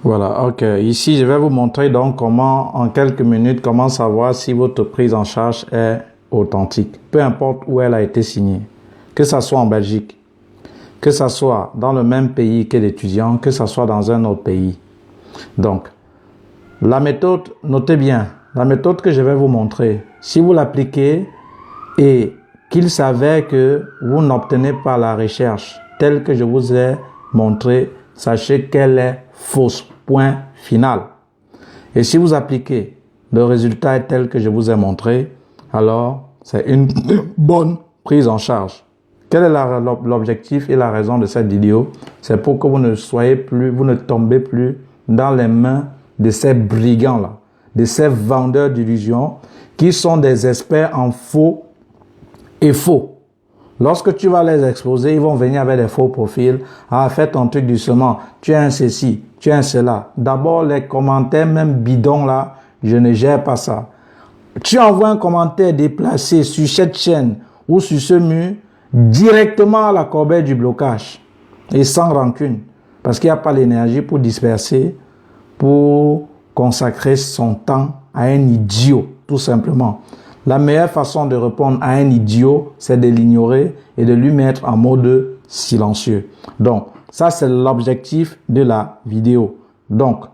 Voilà, ok. Ici, je vais vous montrer donc comment, en quelques minutes, comment savoir si votre prise en charge est authentique. Peu importe où elle a été signée. Que ça soit en Belgique, que ça soit dans le même pays que l'étudiant, que ça soit dans un autre pays. Donc, la méthode, notez bien, la méthode que je vais vous montrer, si vous l'appliquez et qu'il s'avère que vous n'obtenez pas la recherche telle que je vous ai montré, sachez qu'elle est fausse. Point final. Et si vous appliquez, le résultat est tel que je vous ai montré, alors c'est une bonne prise en charge. Quel est l'objectif et la raison de cette vidéo? C'est pour que vous ne soyez plus, vous ne tombez plus dans les mains de ces brigands-là, de ces vendeurs d'illusions qui sont des experts en faux et faux. Lorsque tu vas les exposer, ils vont venir avec des faux profils. Ah, fais ton truc doucement. Tu as un ceci, tu as un cela. D'abord, les commentaires, même bidons là, je ne gère pas ça. Tu envoies un commentaire déplacé sur cette chaîne ou sur ce mur, directement à la corbeille du blocage. Et sans rancune. Parce qu'il n'y a pas l'énergie pour disperser, pour consacrer son temps à un idiot, tout simplement. La meilleure façon de répondre à un idiot, c'est de l'ignorer et de lui mettre en mode silencieux. Donc, ça, c'est l'objectif de la vidéo. Donc,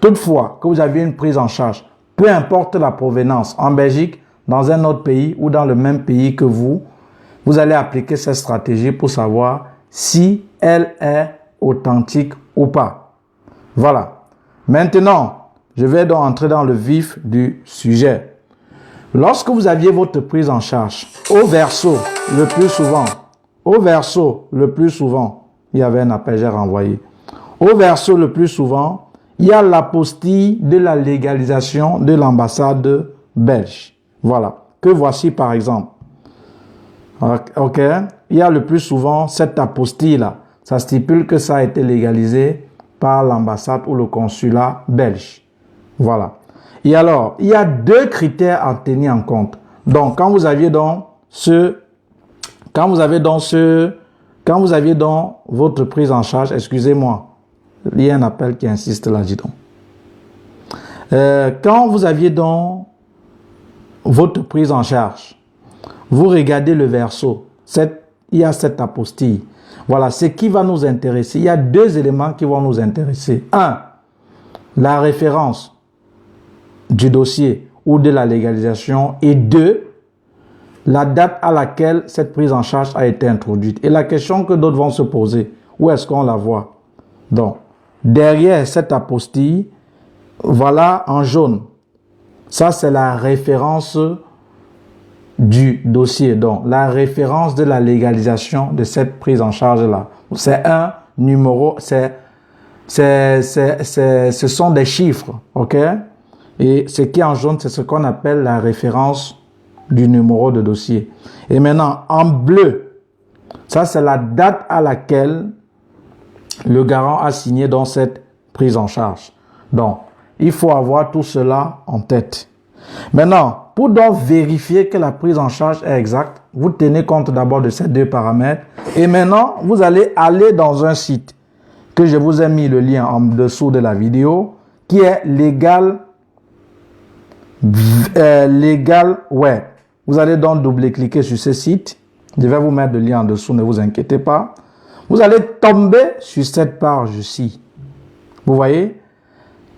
toutefois que vous avez une prise en charge, peu importe la provenance, en Belgique, dans un autre pays ou dans le même pays que vous allez appliquer cette stratégie pour savoir si elle est authentique ou pas. Voilà. Maintenant, je vais donc entrer dans le vif du sujet. Lorsque vous aviez votre prise en charge, au verso, le plus souvent, il y avait un appel, j'ai renvoyé. Au verso, le plus souvent, il y a l'apostille de la légalisation de l'ambassade belge. Voilà. Que voici par exemple. Ok. Il y a le plus souvent cette apostille-là. Ça stipule que ça a été légalisé par l'ambassade ou le consulat belge. Voilà. Et alors, il y a deux critères à tenir en compte. Donc, quand vous aviez dans votre prise en charge, excusez-moi, il y a un appel qui insiste là, dis donc. Quand vous aviez dans votre prise en charge, vous regardez le verso, il y a cette apostille. Voilà, ce qui va nous intéresser. Il y a deux éléments qui vont nous intéresser. Un, la référence du dossier ou de la légalisation, et deux, la date à laquelle cette prise en charge a été introduite. Et la question que d'autres vont se poser, où est-ce qu'on la voit? Donc, derrière cette apostille, voilà en jaune. Ça, c'est la référence du dossier. Donc, la référence de la légalisation de cette prise en charge-là. C'est un numéro, ce sont des chiffres, ok? Et ce qui est en jaune, c'est ce qu'on appelle la référence du numéro de dossier. Et maintenant, en bleu, ça c'est la date à laquelle le garant a signé dans cette prise en charge. Donc, il faut avoir tout cela en tête. Maintenant, pour donc vérifier que la prise en charge est exacte, vous tenez compte d'abord de ces deux paramètres. Et maintenant, vous allez aller dans un site que je vous ai mis le lien en dessous de la vidéo, qui est Legal Web. Vous allez donc double-cliquer sur ce site. Je vais vous mettre le lien en dessous, ne vous inquiétez pas. Vous allez tomber sur cette page-ci. Vous voyez?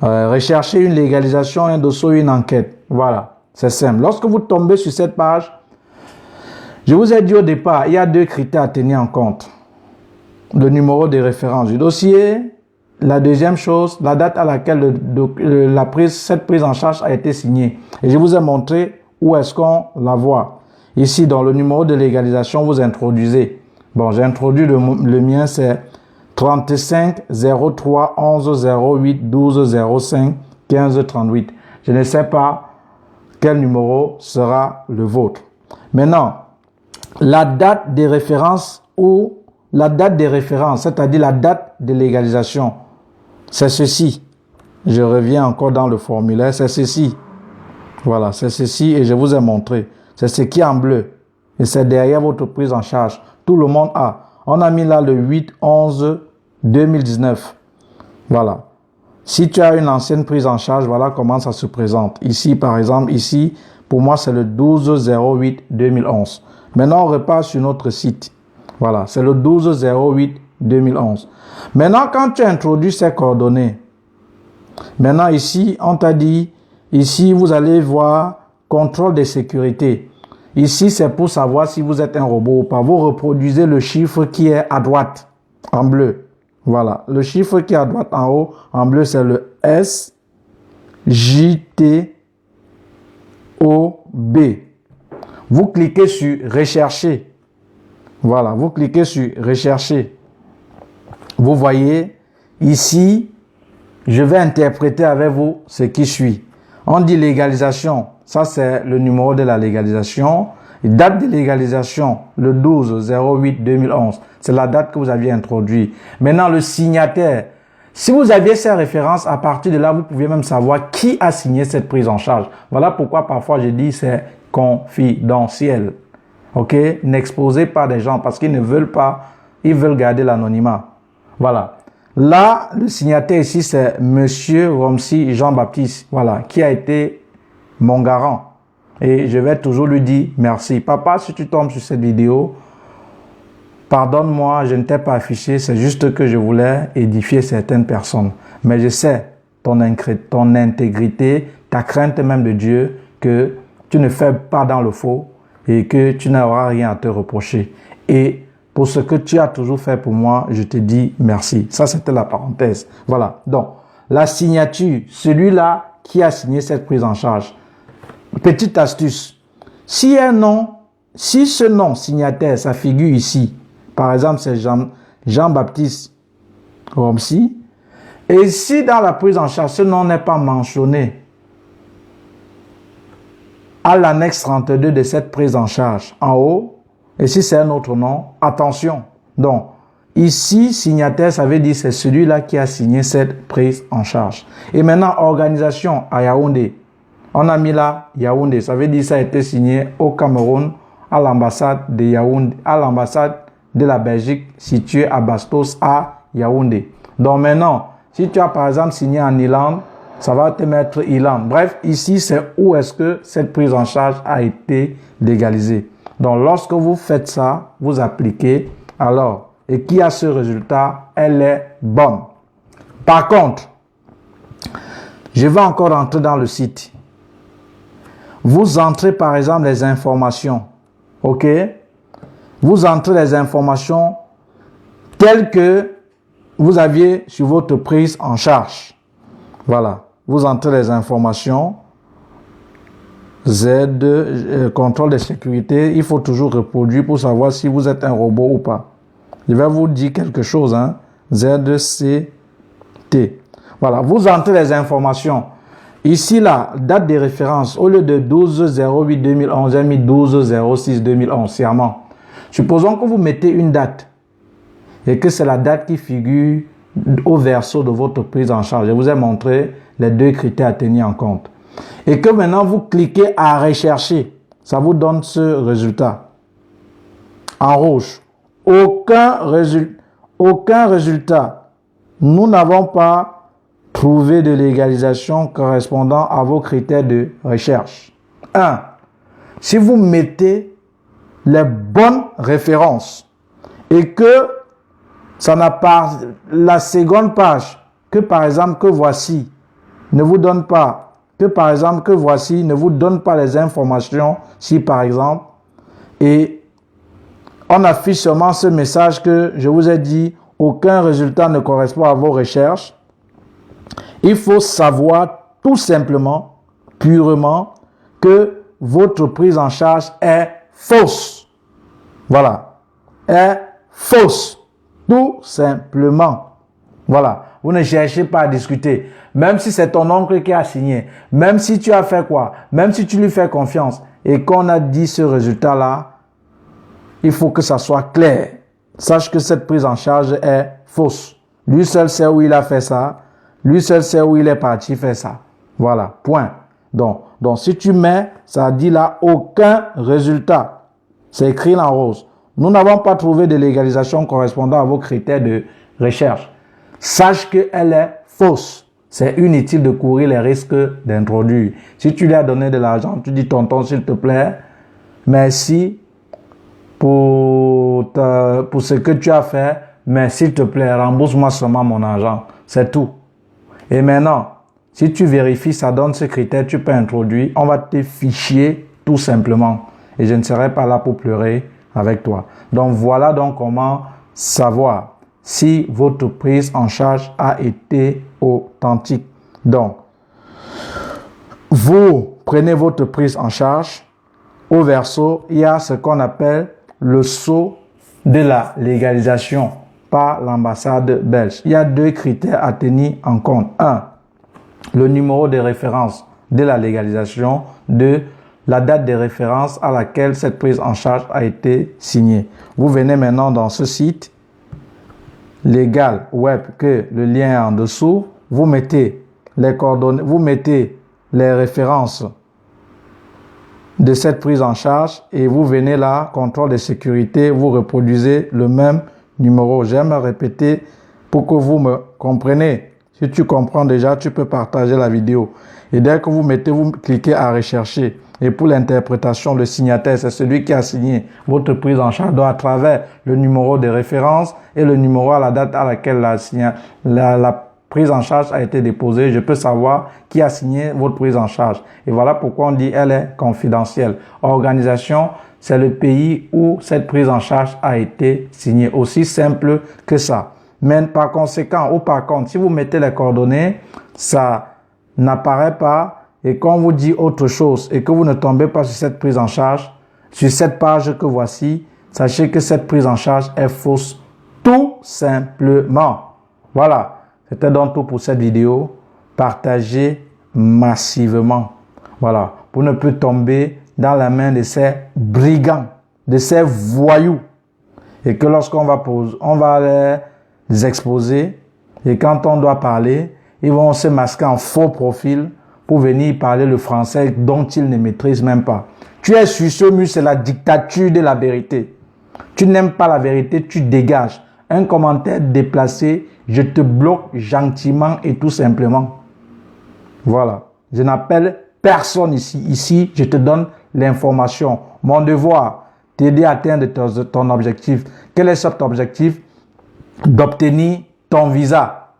Rechercher une légalisation, un dossier, une enquête. Voilà, c'est simple. Lorsque vous tombez sur cette page, je vous ai dit au départ, il y a deux critères à tenir en compte. Le numéro de référence du dossier. La deuxième chose, la date à laquelle cette prise en charge a été signée. Et je vous ai montré où est-ce qu'on la voit. Ici, dans le numéro de légalisation, vous introduisez. Bon, j'ai introduit le mien, c'est 35 03 11 08 12 05 15 38. Je ne sais pas quel numéro sera le vôtre. Maintenant, la date de référence ou la date de référence, c'est-à-dire la date de légalisation, c'est ceci. Je reviens encore dans le formulaire, c'est ceci. Voilà, c'est ceci et je vous ai montré. C'est ce qui est en bleu. Et c'est derrière votre prise en charge. Tout le monde a. On a mis là le 8-11-2019. Voilà. Si tu as une ancienne prise en charge, voilà comment ça se présente. Ici, par exemple, ici, pour moi, c'est le 12/08/2011. Maintenant, on repart sur notre site. Voilà, c'est le 12/08/2011. Maintenant, quand tu introduis ces coordonnées, maintenant ici, on t'a dit, ici, vous allez voir contrôle de sécurité. Ici, c'est pour savoir si vous êtes un robot ou pas. Vous reproduisez le chiffre qui est à droite, en bleu. Voilà, le chiffre qui est à droite en haut, en bleu, c'est le SJTOB. Vous cliquez sur rechercher. Voilà, vous cliquez sur rechercher. Vous voyez, ici, je vais interpréter avec vous ce qui suit. On dit légalisation. Ça, c'est le numéro de la légalisation. Date de légalisation, le 12/08/2011. C'est la date que vous aviez introduite. Maintenant, le signataire. Si vous aviez ces références, à partir de là, vous pouviez même savoir qui a signé cette prise en charge. Voilà pourquoi parfois je dis c'est confidentiel. Ok? N'exposez pas des gens parce qu'ils ne veulent pas, ils veulent garder l'anonymat. Voilà. Là, le signataire ici, c'est Monsieur Romsi Jean-Baptiste. Voilà. Qui a été mon garant. Et je vais toujours lui dire merci. Papa, si tu tombes sur cette vidéo, pardonne-moi, je ne t'ai pas affiché. C'est juste que je voulais édifier certaines personnes. Mais je sais ton intégrité, ta crainte même de Dieu, que tu ne fais pas dans le faux et que tu n'auras rien à te reprocher. Et pour ce que tu as toujours fait pour moi, je te dis merci. Ça, c'était la parenthèse. Voilà. Donc, la signature, celui-là qui a signé cette prise en charge. Petite astuce. Si ce nom signataire, ça figure ici, par exemple, c'est Jean-Baptiste Romsi, et si dans la prise en charge, ce nom n'est pas mentionné à l'annexe 32 de cette prise en charge, en haut, et si c'est un autre nom, attention. Donc, ici, signataire, ça veut dire c'est celui-là qui a signé cette prise en charge. Et maintenant, organisation à Yaoundé. On a mis là Yaoundé, ça veut dire que ça a été signé au Cameroun, à l'ambassade de Yaoundé, à l'ambassade de la Belgique située à Bastos, à Yaoundé. Donc maintenant, si tu as par exemple signé en Irlande, ça va te mettre Irlande. Bref, ici c'est où est-ce que cette prise en charge a été légalisée. Donc lorsque vous faites ça, vous appliquez, alors, et qui a ce résultat, elle est bonne. Par contre, je vais encore entrer dans le site. Vous entrez par exemple les informations, ok? Vous entrez les informations telles que vous aviez sur votre prise en charge. Voilà, vous entrez les informations, contrôle de sécurité, il faut toujours reproduire pour savoir si vous êtes un robot ou pas. Je vais vous dire quelque chose, hein? ZCT. Voilà, vous entrez les informations. Ici, là, date de référence, au lieu de 12/08/2011, j'ai mis 12/06/2011, sciemment. Supposons que vous mettez une date et que c'est la date qui figure au verso de votre prise en charge. Je vous ai montré les deux critères à tenir en compte. Et que maintenant, vous cliquez à rechercher. Ça vous donne ce résultat. En rouge. Aucun résultat. Nous n'avons pas trouvé de légalisation correspondant à vos critères de recherche. 1. Si vous mettez les bonnes références et que ça n'a pas la seconde page que par exemple que voici ne vous donne pas ne vous donne pas les informations si par exemple et on affiche seulement ce message que je vous ai dit aucun résultat ne correspond à vos recherches. Il faut savoir tout simplement, purement, que votre prise en charge est fausse. Voilà. Est fausse. Tout simplement. Voilà. Vous ne cherchez pas à discuter. Même si c'est ton oncle qui a signé. Même si tu as fait quoi. Même si tu lui fais confiance. Et qu'on a dit ce résultat-là, il faut que ça soit clair. Sache que cette prise en charge est fausse. Lui seul sait où il a fait ça. Lui seul sait où il est parti faire ça. Voilà, point. Donc si tu mets, ça dit là, aucun résultat. C'est écrit en rose. Nous n'avons pas trouvé de légalisation correspondant à vos critères de recherche. Sache qu'elle est fausse. C'est inutile de courir les risques d'introduire. Si tu lui as donné de l'argent, tu dis tonton s'il te plaît, merci pour ce que tu as fait, mais s'il te plaît, rembourse-moi seulement mon argent. C'est tout. Et maintenant, si tu vérifies, ça donne ce critère, tu peux introduire, on va te ficher tout simplement. Et je ne serai pas là pour pleurer avec toi. Donc voilà donc comment savoir si votre prise en charge a été authentique. Donc, vous prenez votre prise en charge. Au verso, il y a ce qu'on appelle le sceau de la légalisation par l'ambassade belge. Il y a 2 critères à tenir en compte. 1, le numéro de référence de la légalisation. 2, la date de référence à laquelle cette prise en charge a été signée. Vous venez maintenant dans ce site légal web, que le lien est en dessous. Vous mettez les coordonnées, vous mettez les références de cette prise en charge et vous venez là, contrôle de sécurité, vous reproduisez le même numéro. J'aime répéter pour que vous me compreniez. Si tu comprends déjà, tu peux partager la vidéo. Et dès que vous mettez, vous cliquez à rechercher. Et pour l'interprétation, le signataire, c'est celui qui a signé votre prise en charge. Donc, à travers le numéro de référence et le numéro à la date à laquelle la prise en charge a été déposée, je peux savoir qui a signé votre prise en charge. Et voilà pourquoi on dit elle est confidentielle. Organisation, c'est le pays où cette prise en charge a été signée. Aussi simple que ça. Mais par conséquent, ou par contre, si vous mettez les coordonnées, ça n'apparaît pas. Et quand on vous dit autre chose et que vous ne tombez pas sur cette prise en charge, sur cette page que voici, sachez que cette prise en charge est fausse. Tout simplement. Voilà. C'était donc tout pour cette vidéo. Partagez massivement. Voilà. Pour ne plus tomber dans la main de ces brigands, de ces voyous. Et que lorsqu'on va on va les exposer. Et quand on doit parler, ils vont se masquer en faux profil pour venir parler le français dont ils ne maîtrisent même pas. Tu es sur ce mur, c'est la dictature de la vérité. Tu n'aimes pas la vérité, tu dégages. Un commentaire déplacé, je te bloque gentiment et tout simplement. Voilà. Je n'appelle personne ici. Ici, je te donne l'information. Mon devoir, t'aider à atteindre ton objectif. Quel est cet objectif? D'obtenir ton visa.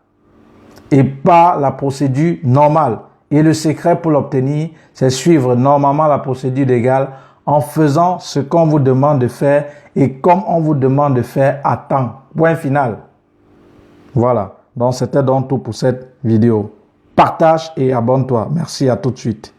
Et pas la procédure normale. Et le secret pour l'obtenir, c'est suivre normalement la procédure légale en faisant ce qu'on vous demande de faire et comme on vous demande de faire à temps. Point final. Voilà. Donc, c'était donc tout pour cette vidéo. Partage et abonne-toi. Merci, à tout de suite.